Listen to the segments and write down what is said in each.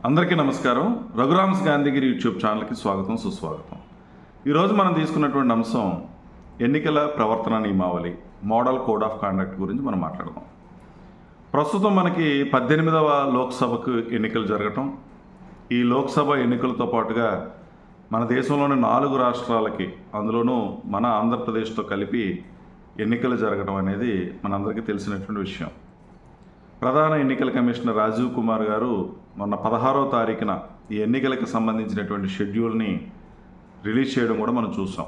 అందరికీ నమస్కారం. రఘురామ్స్ గాంధీగిరి యూట్యూబ్ ఛానల్కి స్వాగతం, సుస్వాగతం. ఈరోజు మనం తీసుకున్నటువంటి అంశం ఎన్నికల ప్రవర్తన నియమావళి, మోడల్ కోడ్ ఆఫ్ కాండక్ట్ గురించి మనం మాట్లాడదాం. ప్రస్తుతం మనకి 18వ లోక్సభకు ఎన్నికలు జరగటం, ఈ లోక్సభ ఎన్నికలతో పాటుగా మన దేశంలోని 4 రాష్ట్రాలకి, అందులోనూ మన ఆంధ్రప్రదేశ్తో కలిపి ఎన్నికలు జరగడం అనేది మనందరికీ తెలిసినటువంటి విషయం. ప్రధాన ఎన్నికల కమిషనర్ రాజీవ్ కుమార్ గారు మొన్న 16వ తారీఖున ఈ ఎన్నికలకు సంబంధించినటువంటి షెడ్యూల్ని రిలీజ్ చేయడం కూడా మనం చూసాం.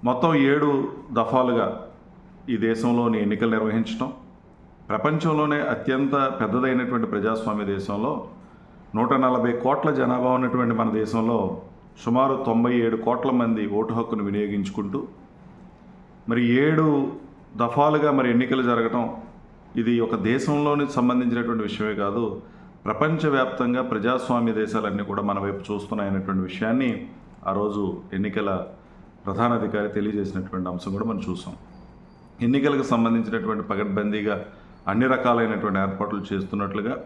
మొత్తం 7 దఫాలుగా ఈ దేశంలోని ఎన్నికలు నిర్వహించడం, ప్రపంచంలోనే అత్యంత పెద్దదైనటువంటి ప్రజాస్వామ్య దేశంలో 140 కోట్ల జనాభా ఉన్నటువంటి మన దేశంలో సుమారు 97 కోట్ల మంది ఓటు హక్కును వినియోగించుకుంటూ మరి 7 దఫాలుగా మరి ఎన్నికలు జరగటం, ఇది ఒక దేశంలోని సంబంధించినటువంటి విషయమే కాదు, ప్రపంచవ్యాప్తంగా ప్రజాస్వామ్య దేశాలన్నీ కూడా మన వైపు చూస్తున్నాయనేటువంటి విషయాన్ని ఆ రోజు ఎన్నికల ప్రధానాధికారి తెలియజేసినటువంటి అంశం కూడా మనం చూసాం. ఎన్నికలకు సంబంధించినటువంటి పగడ్బందీగా అన్ని రకాలైనటువంటి ఏర్పాట్లు చేస్తున్నట్లుగా,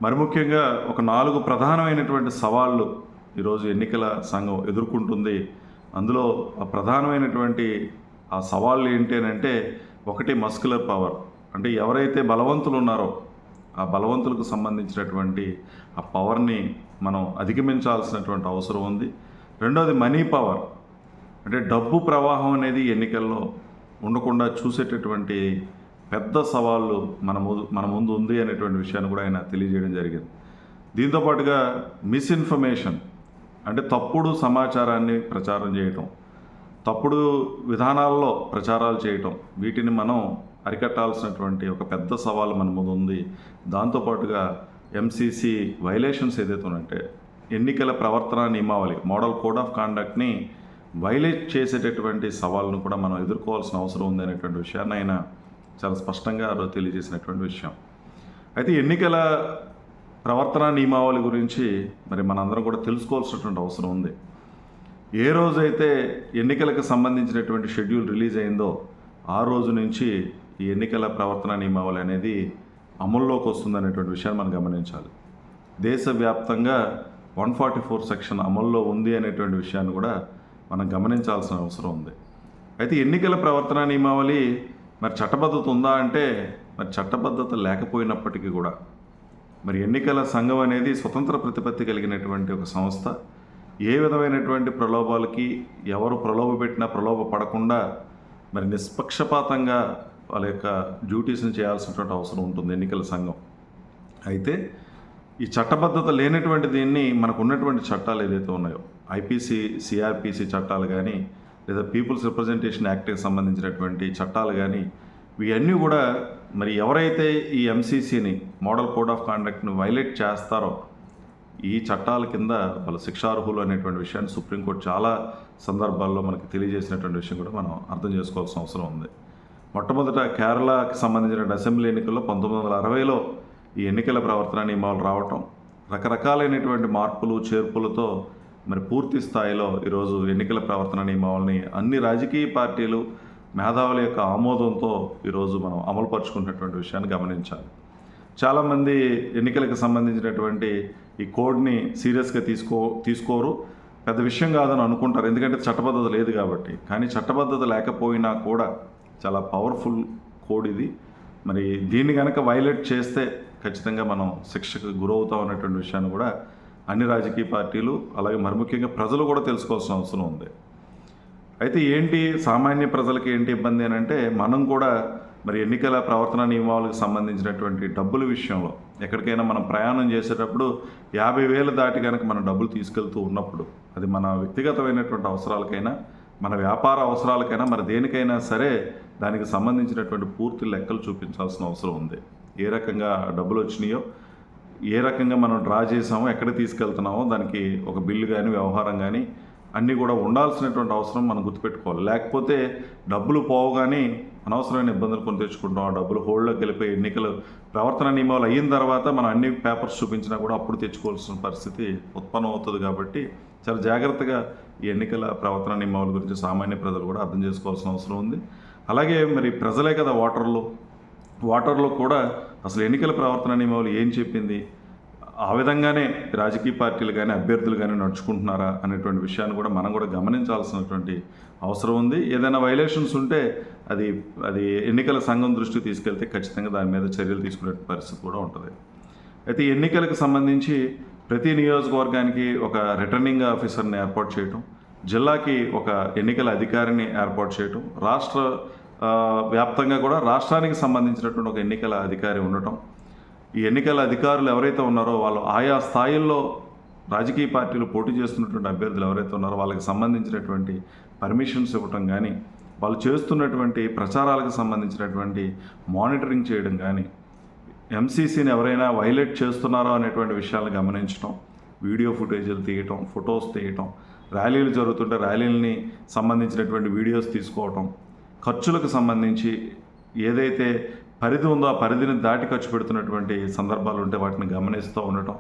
మరి ముఖ్యంగా ఒక 4 ప్రధానమైనటువంటి సవాళ్ళు ఈరోజు ఎన్నికల సంఘం ఎదుర్కొంటుంది. అందులో ఆ ప్రధానమైనటువంటి ఆ సవాళ్ళు ఏంటి అని అంటే, ఒకటి మస్కులర్ పవర్, అంటే ఎవరైతే బలవంతులు ఉన్నారో ఆ బలవంతులకు సంబంధించినటువంటి ఆ పవర్ని మనం అధిగమించాల్సినటువంటి అవసరం ఉంది. రెండోది మనీ పవర్, అంటే డబ్బు ప్రవాహం అనేది ఎన్నికల్లో ఉండకుండా చూసేటటువంటి పెద్ద సవాళ్ళు మన ముందు ఉంది అనేటువంటి విషయాన్ని కూడా ఆయన తెలియజేయడం జరిగింది. దీంతోపాటుగా మిస్ఇన్ఫర్మేషన్, అంటే తప్పుడు సమాచారాన్ని ప్రచారం చేయటం, తప్పుడు విధానాల్లో ప్రచారాలు చేయటం, వీటిని మనం అరికట్టాల్సినటువంటి ఒక పెద్ద సవాలు మన ముందు ఉంది. దాంతోపాటుగా ఎంసీసీ వైలేషన్స్ ఏదైతే ఉన్నాయంటే, ఎన్నికల ప్రవర్తన నియమావళి, మోడల్ కోడ్ ఆఫ్ కాండక్ట్ని వైలేట్ చేసేటటువంటి సవాళ్ళను కూడా మనం ఎదుర్కోవాల్సిన అవసరం ఉంది అనేటువంటి విషయాన్ని ఆయన చాలా స్పష్టంగా తెలియజేసినటువంటి విషయం. అయితే ఎన్నికల ప్రవర్తన నియమావళి గురించి మరి మనందరం కూడా తెలుసుకోవాల్సినటువంటి అవసరం ఉంది. ఏ రోజైతే ఎన్నికలకు సంబంధించినటువంటి షెడ్యూల్ రిలీజ్ అయిందో ఆ రోజు నుంచి ఈ ఎన్నికల ప్రవర్తన నియమావళి అనేది అమల్లోకి వస్తుందనేటువంటి విషయాన్ని మనం గమనించాలి. దేశవ్యాప్తంగా 144 సెక్షన్ అమల్లో ఉంది అనేటువంటి విషయాన్ని కూడా మనం గమనించాల్సిన అవసరం ఉంది. అయితే ఎన్నికల ప్రవర్తన నియమావళి మరి చట్టబద్ధత ఉందా అంటే, మరి చట్టబద్ధత లేకపోయినప్పటికీ కూడా మరి ఎన్నికల సంఘం అనేది స్వతంత్ర ప్రతిపత్తి కలిగినటువంటి ఒక సంస్థ. ఏ విధమైనటువంటి ప్రలోభాలకి ఎవరు ప్రలోభపెట్టినా ప్రలోభపడకుండా మరి నిష్పక్షపాతంగా వాళ్ళ యొక్క డ్యూటీస్ని చేయాల్సినటువంటి అవసరం ఉంటుంది ఎన్నికల సంఘం. అయితే ఈ చట్టబద్ధత లేనటువంటి దీన్ని మనకు ఉన్నటువంటి చట్టాలు ఏదైతే ఉన్నాయో, ఐపీసీ, సిఆర్పిసి చట్టాలు కానీ, లేదా పీపుల్స్ రిప్రజెంటేషన్ యాక్ట్కి సంబంధించినటువంటి చట్టాలు కానీ, ఇవన్నీ కూడా మరి ఎవరైతే ఈ ఎంసీసీని, మోడల్ కోడ్ ఆఫ్ కాండక్ట్ని వైలేట్ చేస్తారో ఈ చట్టాల కింద వాళ్ళు శిక్షార్హులు అనేటువంటి విషయాన్ని సుప్రీంకోర్టు చాలా సందర్భాల్లో మనకి తెలియజేసినటువంటి విషయం కూడా మనం అర్థం చేసుకోవాల్సిన అవసరం ఉంది. మొట్టమొదట కేరళకి సంబంధించిన అసెంబ్లీ ఎన్నికల్లో 1960లో ఈ ఎన్నికల ప్రవర్తన నియమాలు రావటం, రకరకాలైనటువంటి మార్పులు చేర్పులతో మరి పూర్తి స్థాయిలో ఈరోజు ఎన్నికల ప్రవర్తన నియమావళిని అన్ని రాజకీయ పార్టీలు మేధావుల యొక్క ఆమోదంతో ఈరోజు మనం అమలుపరుచుకున్నటువంటి విషయాన్ని గమనించాలి. చాలామంది ఎన్నికలకు సంబంధించినటువంటి ఈ కోడ్ని సీరియస్గా తీసుకోరు, పెద్ద విషయం కాదని అనుకుంటారు, ఎందుకంటే చట్టబద్ధత లేదు కాబట్టి. కానీ చట్టబద్ధత లేకపోయినా కూడా చాలా పవర్ఫుల్ కోడ్ ఇది. మరి దీన్ని కనుక వైలేట్ చేస్తే ఖచ్చితంగా మనం శిక్షకు గురవుతాం అనేటువంటి విషయాన్ని కూడా అన్ని రాజకీయ పార్టీలు, అలాగే మరి ముఖ్యంగా ప్రజలు కూడా తెలుసుకోవాల్సిన అవసరం ఉంది. అయితే ఏంటి సామాన్య ప్రజలకి ఏంటి ఇబ్బంది అని అంటే, మనం కూడా మరి ఎన్నికల ప్రవర్తన నియమాలకు సంబంధించినటువంటి డబ్బుల విషయంలో ఎక్కడికైనా మనం ప్రయాణం చేసేటప్పుడు 50,000 దాటి కనుక మనం డబ్బులు తీసుకెళ్తూ ఉన్నప్పుడు, అది మన వ్యక్తిగతమైనటువంటి అవసరాలకైనా, మన వ్యాపార అవసరాలకైనా, మరి దేనికైనా సరే దానికి సంబంధించినటువంటి పూర్తి లెక్కలు చూపించాల్సిన అవసరం ఉంది. ఏ రకంగా డబ్బులు వచ్చినాయో, ఏ రకంగా మనం డ్రా చేసామో, ఎక్కడ తీసుకెళ్తున్నామో దానికి ఒక బిల్లు కానీ, వ్యవహారం కానీ అన్నీ కూడా ఉండాల్సినటువంటి అవసరం మనం గుర్తుపెట్టుకోవాలి. లేకపోతే డబ్బులు పోవగానే అనవసరమైన ఇబ్బందులు కొని తెచ్చుకుంటాం. ఆ డబ్బులు హోల్డ్లోకి వెళ్ళిపోయి ఎన్నికలు ప్రవర్తన నియమాలు అయిన తర్వాత మనం అన్ని పేపర్స్ చూపించినా కూడా అప్పుడు తెచ్చుకోవాల్సిన పరిస్థితి ఉత్పన్నం అవుతుంది. కాబట్టి చాలా జాగ్రత్తగా ఈ ఎన్నికల ప్రవర్తన నియమాల గురించి సామాన్య ప్రజలు కూడా అర్థం చేసుకోవాల్సిన అవసరం ఉంది. అలాగే మరి ప్రజలే కదా ఓటర్లు కూడా అసలు ఎన్నికల ప్రవర్తన నియమాలు ఏం చెప్పింది, ఆ విధంగానే రాజకీయ పార్టీలు కానీ అభ్యర్థులు కానీ నడుచుకుంటున్నారా అనేటువంటి విషయాన్ని కూడా మనం కూడా గమనించాల్సినటువంటి అవసరం ఉంది. ఏదైనా వైలేషన్స్ ఉంటే అది అది ఎన్నికల సంఘం దృష్టికి తీసుకెళ్తే ఖచ్చితంగా దాని మీద చర్యలు తీసుకునే పరిస్థితి కూడా ఉంటుంది. అయితే ఎన్నికలకు సంబంధించి ప్రతి నియోజకవర్గానికి ఒక రిటర్నింగ్ ఆఫీసర్ని ఏర్పాటు చేయటం, జిల్లాకి ఒక ఎన్నికల అధికారిని ఏర్పాటు చేయటం, రాష్ట్ర వ్యాప్తంగా కూడా రాష్ట్రానికి సంబంధించినటువంటి ఒక ఎన్నికల అధికారి ఉండటం, ఈ ఎన్నికల అధికారులు ఎవరైతే ఉన్నారో వాళ్ళు ఆయా స్థాయిల్లో రాజకీయ పార్టీలు పోటీ చేస్తున్నటువంటి అభ్యర్థులు ఎవరైతే ఉన్నారో వాళ్ళకి సంబంధించినటువంటి పర్మిషన్స్ ఇవ్వటం కానీ, వాళ్ళు చేస్తున్నటువంటి ప్రచారాలకు సంబంధించినటువంటి మానిటరింగ్ చేయడం కానీ, ఎంసీసీని ఎవరైనా వైలేట్ చేస్తున్నారో అనేటువంటి విషయాలను గమనించడం, వీడియో ఫుటేజీలు తీయటం, ఫొటోస్ తీయటం, ర్యాలీలు జరుగుతుంటే ర్యాలీలని సంబంధించినటువంటి వీడియోస్ తీసుకోవటం, ఖర్చులకు సంబంధించి ఏదైతే పరిధి ఉందో ఆ పరిధిని దాటి ఖర్చు పెడుతున్నటువంటి సందర్భాలు ఉంటే వాటిని గమనిస్తూ ఉండటం,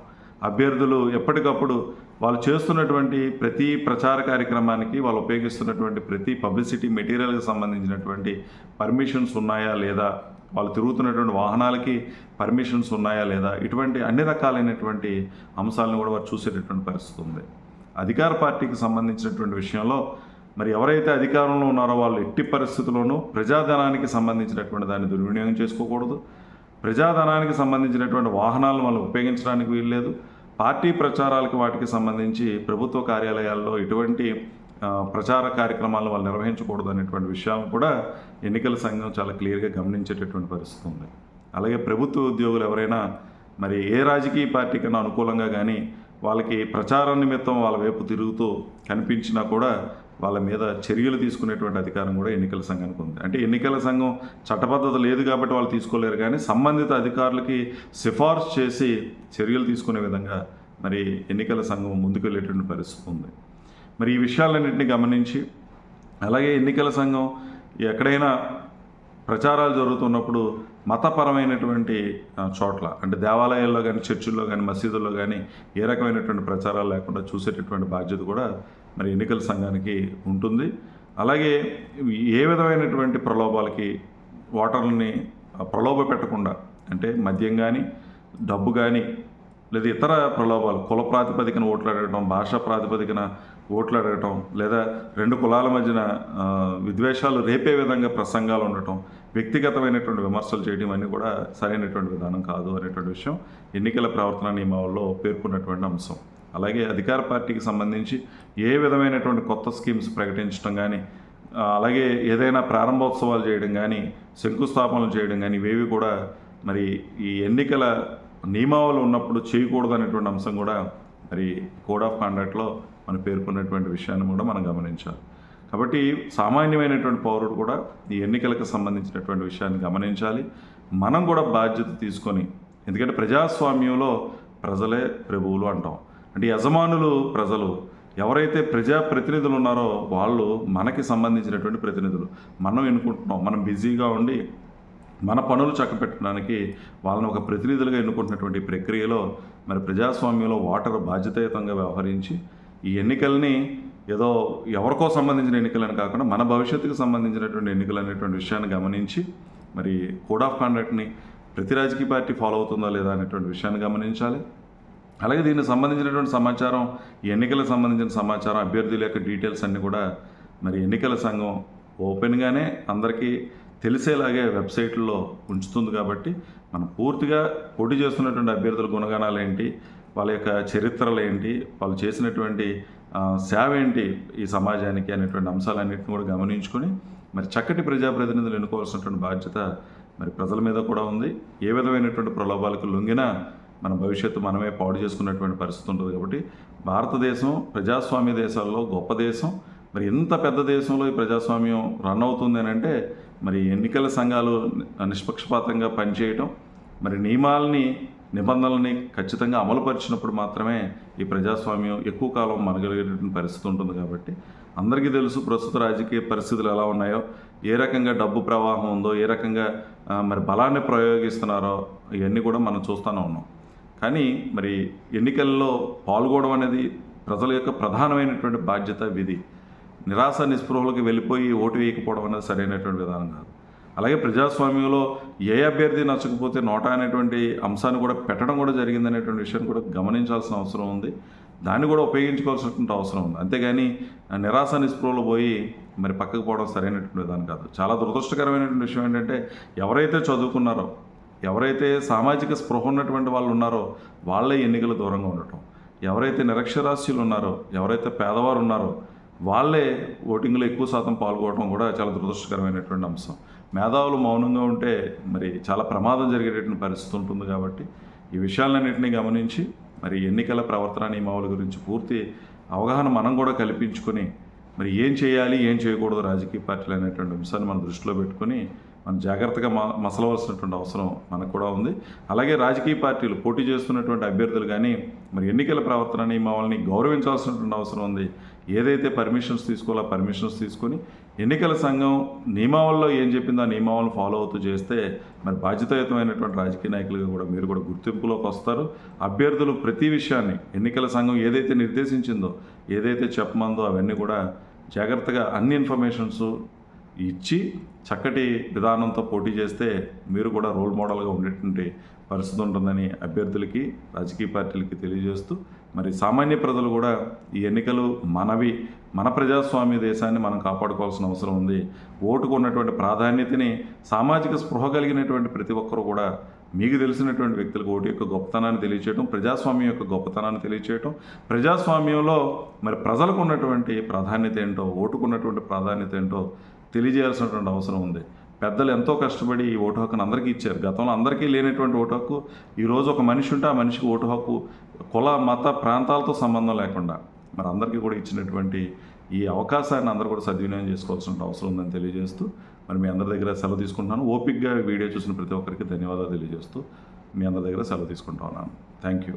అభ్యర్థులు ఎప్పటికప్పుడు వాళ్ళు చేస్తున్నటువంటి ప్రతి ప్రచార కార్యక్రమానికి వాళ్ళు ఉపయోగిస్తున్నటువంటి ప్రతి పబ్లిసిటీ మెటీరియల్కి సంబంధించినటువంటి పర్మిషన్స్ ఉన్నాయా లేదా, వాళ్ళు తిరుగుతున్నటువంటి వాహనాలకి పర్మిషన్స్ ఉన్నాయా లేదా, ఇటువంటి అన్ని రకాలైనటువంటి అంశాలను కూడా వారు చూసేటటువంటి పరిస్థితి ఉంది. అధికార పార్టీకి సంబంధించినటువంటి విషయంలో మరి ఎవరైతే అధికారంలో ఉన్నారో వాళ్ళు ఎట్టి పరిస్థితుల్లోనూ ప్రజాధనానికి సంబంధించినటువంటి దాన్ని దుర్వినియోగం చేసుకోకూడదు. ప్రజాధనానికి సంబంధించినటువంటి వాహనాలను వాళ్ళు ఉపయోగించడానికి వీల్లేదు. పార్టీ ప్రచారాలకు వాటికి సంబంధించి ప్రభుత్వ కార్యాలయాల్లో ఎటువంటి ప్రచార కార్యక్రమాలను వాళ్ళు నిర్వహించకూడదు అనేటువంటి విషయాలను కూడా ఎన్నికల సంఘం చాలా క్లియర్గా గమనించేటటువంటి పరిస్థితి ఉంది. అలాగే ప్రభుత్వ ఉద్యోగులు ఎవరైనా మరి ఏ రాజకీయ పార్టీకైనా అనుకూలంగా కానీ వాళ్ళకి ప్రచారం నిమిత్తం వాళ్ళ వైపు తిరుగుతూ కనిపించినా కూడా వాళ్ళ మీద చర్యలు తీసుకునేటువంటి అధికారం కూడా ఎన్నికల సంఘానికి ఉంది. అంటే ఎన్నికల సంఘం చట్టబద్ధత లేదు కాబట్టి వాళ్ళు తీసుకోలేరు, కానీ సంబంధిత అధికారులకి సిఫార్సు చేసి చర్యలు తీసుకునే విధంగా మరి ఎన్నికల సంఘం ముందుకు వెళ్ళేటువంటి పరిస్థితి ఉంది. మరి ఈ విషయాలన్నింటినీ గమనించి అలాగే ఎన్నికల సంఘం ఎక్కడైనా ప్రచారాలు జరుగుతున్నప్పుడు మతపరమైనటువంటి చోట్ల అంటే దేవాలయాల్లో కానీ, చర్చిల్లో కానీ, మసీదుల్లో కానీ ఏ రకమైనటువంటి ప్రచారాలు లేకుండా చూసేటటువంటి బాధ్యత కూడా మరి ఎన్నికల సంఘానికి ఉంటుంది. అలాగే ఏ విధమైనటువంటి ప్రలోభాలకి ఓటర్లని ప్రలోభ పెట్టకుండా, అంటే మద్యం కానీ, డబ్బు కానీ, లేదా ఇతర ప్రలోభాలు, కుల ప్రాతిపదికన ఓట్లు అడగటం, భాషా ప్రాతిపదికన ఓట్లు అడగటం, లేదా రెండు కులాల మధ్యన విద్వేషాలు రేపే విధంగా ప్రసంగాలు ఉండటం, వ్యక్తిగతమైనటువంటి విమర్శలు చేయడం అన్నీ కూడా సరైనటువంటి విధానం కాదు అనేటువంటి విషయం ఎన్నికల ప్రవర్తన నియమావళిలో పేర్కొన్నటువంటి అంశం. అలాగే అధికార పార్టీకి సంబంధించి ఏ విధమైనటువంటి కొత్త స్కీమ్స్ ప్రకటించడం కానీ, అలాగే ఏదైనా ప్రారంభోత్సవాలు చేయడం కానీ, శంకుస్థాపనలు చేయడం కానీ ఇవేవి కూడా మరి ఈ ఎన్నికల నియమావళి ఉన్నప్పుడు చేయకూడదు అనేటువంటి అంశం కూడా మరి కోడ్ ఆఫ్ కాండక్ట్లో మనం పేర్కొన్నటువంటి విషయాన్ని కూడా మనం గమనించాలి. కాబట్టి సామాన్యమైనటువంటి పౌరుడు కూడా ఈ ఎన్నికలకు సంబంధించినటువంటి విషయాన్ని గమనించాలి. మనం కూడా బాధ్యత తీసుకొని, ఎందుకంటే ప్రజాస్వామ్యంలో ప్రజలే ప్రభువులు అంటాం. అంటే యజమానులు ప్రజలు, ఎవరైతే ప్రజాప్రతినిధులు ఉన్నారో వాళ్ళు మనకి సంబంధించినటువంటి ప్రతినిధులు. మనం ఎన్నుకుంటున్నాం, మనం బిజీగా ఉండి మన పనులు చక్కబెట్టడానికి వాళ్ళని ఒక ప్రతినిధులుగా ఎన్నుకుంటున్నటువంటి ప్రక్రియలో మరి ప్రజాస్వామ్యంలో ఓటరు బాధ్యతాయుతంగా వ్యవహరించి ఈ ఎన్నికల్ని ఏదో ఎవరికో సంబంధించిన ఎన్నికలని కాకుండా మన భవిష్యత్తుకు సంబంధించినటువంటి ఎన్నికలు అనేటువంటి విషయాన్ని గమనించి మరి కోడ్ ఆఫ్ కాండక్ట్ని ప్రతి రాజకీయ పార్టీ ఫాలో అవుతుందా లేదా అనేటువంటి విషయాన్ని గమనించాలి. అలాగే దీనికి సంబంధించినటువంటి సమాచారం, ఈ ఎన్నికలకు సంబంధించిన సమాచారం, అభ్యర్థుల యొక్క డీటెయిల్స్ అన్నీ కూడా మరి ఎన్నికల సంఘం ఓపెన్గానే అందరికీ తెలిసేలాగే వెబ్సైట్లో ఉంచుతుంది. కాబట్టి మనం పూర్తిగా పోటీ చేస్తున్నటువంటి అభ్యర్థుల గుణగణాలు ఏంటి, వాళ్ళ యొక్క చరిత్రలు ఏంటి, వాళ్ళు చేసినటువంటి సేవ ఏంటి ఈ సమాజానికి అనేటువంటి అంశాలన్నింటినీ కూడా గమనించుకొని మరి చక్కటి ప్రజాప్రతినిధులు ఎన్నుకోవాల్సినటువంటి బాధ్యత మరి ప్రజల మీద కూడా ఉంది. ఏ విధమైనటువంటి ప్రలోభాలకు లొంగినా మన భవిష్యత్తు మనమే పాడు చేసుకున్నటువంటి పరిస్థితి ఉంటుంది. కాబట్టి భారతదేశం ప్రజాస్వామ్య దేశాల్లో గొప్ప దేశం. మరి ఎంత పెద్ద దేశంలో ఈ ప్రజాస్వామ్యం రన్ అవుతుంది అని అంటే మరి ఎన్నికల సంఘాలు నిష్పక్షపాతంగా పనిచేయటం, మరి నియమాలని, నిబంధనలని ఖచ్చితంగా అమలుపరిచినప్పుడు మాత్రమే ఈ ప్రజాస్వామ్యం ఎక్కువ కాలం మనగలిగేటువంటి పరిస్థితి ఉంటుంది. కాబట్టి అందరికీ తెలుసు ప్రస్తుత రాజకీయ పరిస్థితులు ఎలా ఉన్నాయో, ఏ రకంగా డబ్బు ప్రవాహం ఉందో, ఏ రకంగా మరి బలాన్ని ప్రయోగిస్తున్నారో ఇవన్నీ కూడా మనం చూస్తూనే ఉన్నాం. కానీ మరి ఎన్నికల్లో పాల్గొనడం అనేది ప్రజల యొక్క ప్రధానమైనటువంటి బాధ్యత, విధి. నిరాశ నిస్పృహలకు వెళ్ళిపోయి ఓటు వేయకపోవడం అనేది సరైనటువంటి విధానం కాదు. అలాగే ప్రజాస్వామ్యంలో ఏ అభ్యర్థి నచ్చకపోతే నోటా అనేటువంటి అంశాన్ని కూడా పెట్టడం కూడా జరిగిందనేటువంటి విషయాన్ని కూడా గమనించాల్సిన అవసరం ఉంది. దాన్ని కూడా ఉపయోగించుకోవాల్సినటువంటి అవసరం ఉంది. అంతేగాని నిరాశ నిస్పృహలు పోయి మరి పక్కకు పోవడం సరైనటువంటి విధానం కాదు. చాలా దురదృష్టకరమైనటువంటి విషయం ఏంటంటే ఎవరైతే చదువుకున్నారో, ఎవరైతే సామాజిక స్పృహ ఉన్నటువంటి వాళ్ళు ఉన్నారో వాళ్ళే ఎన్నికల దూరంగా ఉండటం, ఎవరైతే నిరక్షరాస్యులు ఉన్నారో, ఎవరైతే పేదవారు ఉన్నారో వాళ్ళే ఓటింగ్లో ఎక్కువ శాతం పాల్గొనడం కూడా చాలా దురదృష్టకరమైనటువంటి అంశం. మేధావులు మౌనంగా ఉంటే మరి చాలా ప్రమాదం జరిగేటటువంటి పరిస్థితి ఉంటుంది. కాబట్టి ఈ విషయాలన్నింటినీ గమనించి మరి ఎన్నికల ప్రవర్తన నియమావళి గురించి పూర్తి అవగాహన మనం కూడా కల్పించుకొని మరి ఏం చేయాలి, ఏం చేయకూడదు రాజకీయ పార్టీలు అనేటువంటి అంశాన్ని మనం దృష్టిలో పెట్టుకొని మనం జాగ్రత్తగా మసలవలసినటువంటి అవసరం మనకు కూడా ఉంది. అలాగే రాజకీయ పార్టీలు పోటీ చేస్తున్నటువంటి అభ్యర్థులు కానీ మరి ఎన్నికల ప్రవర్తన నియమావళిని గౌరవించాల్సినటువంటి అవసరం ఉంది. ఏదైతే పర్మిషన్స్ తీసుకోవాలో పర్మిషన్స్ తీసుకొని ఎన్నికల సంఘం నియమావళిలో ఏం చెప్పిందో ఆ నియమావళిని ఫాలో అవుతూ చేస్తే మరి బాధ్యతాయుతమైనటువంటి రాజకీయ నాయకులుగా కూడా మీరు కూడా గుర్తింపులోకి వస్తారు. అభ్యర్థులు ప్రతి విషయాన్ని ఎన్నికల సంఘం ఏదైతే నిర్దేశించిందో, ఏదైతే చెప్పమందో అవన్నీ కూడా జాగ్రత్తగా అన్ని ఇన్ఫర్మేషన్స్ ఇచ్చి చక్కటి విధానంతో పోటీ చేస్తే మీరు కూడా రోల్ మోడల్గా ఉండేటువంటి పరిస్థితి ఉంటుందని అభ్యర్థులకి, రాజకీయ పార్టీలకి తెలియజేస్తూ మరి సామాన్య ప్రజలు కూడా ఈ ఎన్నికలు మన ప్రజాస్వామ్య దేశాన్ని మనం కాపాడుకోవాల్సిన అవసరం ఉంది. ఓటుకు ఉన్నటువంటి ప్రాధాన్యతని సామాజిక స్పృహ కలిగినటువంటి ప్రతి ఒక్కరూ కూడా మీకు తెలిసినటువంటి వ్యక్తులకు ఓటు యొక్క గొప్పతనాన్ని తెలియచేయటం, ప్రజాస్వామ్యం యొక్క గొప్పతనాన్ని తెలియచేయటం, ప్రజాస్వామ్యంలో మరి ప్రజలకు ఉన్నటువంటి ప్రాధాన్యత ఏంటో, ఓటుకున్నటువంటి ప్రాధాన్యత ఏంటో తెలియజేయాల్సినటువంటి అవసరం ఉంది. పెద్దలు ఎంతో కష్టపడి ఈ ఓటు హక్కును అందరికీ ఇచ్చారు. గతంలో అందరికీ లేనటువంటి ఓటు హక్కు ఈరోజు ఒక మనిషి ఉంటే ఆ మనిషికి ఓటు హక్కు కుల మత ప్రాంతాలతో సంబంధం లేకుండా మరి అందరికీ కూడా ఇచ్చినటువంటి ఈ అవకాశాన్ని అందరూ కూడా సద్వినియోగం చేసుకోవాల్సిన అవసరం ఉందని తెలియజేస్తూ మరి మీ అందరి దగ్గర సెలవు తీసుకుంటున్నాను. ఓపిక్గా వీడియో చూసిన ప్రతి ఒక్కరికి ధన్యవాదాలు తెలియజేస్తూ మీ అందరి దగ్గర సెలవు తీసుకుంటా ఉన్నాను. Thank you.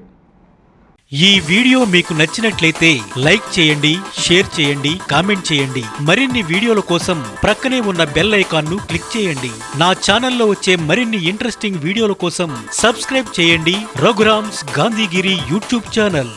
ఈ వీడియో మీకు నచ్చినట్లయితే లైక్ చేయండి, షేర్ చేయండి, కామెంట్ చేయండి. మరిన్ని వీడియోల కోసం ప్రక్కనే ఉన్న బెల్ ఐకాన్ను క్లిక్ చేయండి. నా ఛానల్లో వచ్చే మరిన్ని ఇంట్రెస్టింగ్ వీడియోల కోసం సబ్స్క్రైబ్ చేయండి రఘురామ్స్ గాంధీగిరి యూట్యూబ్ ఛానల్.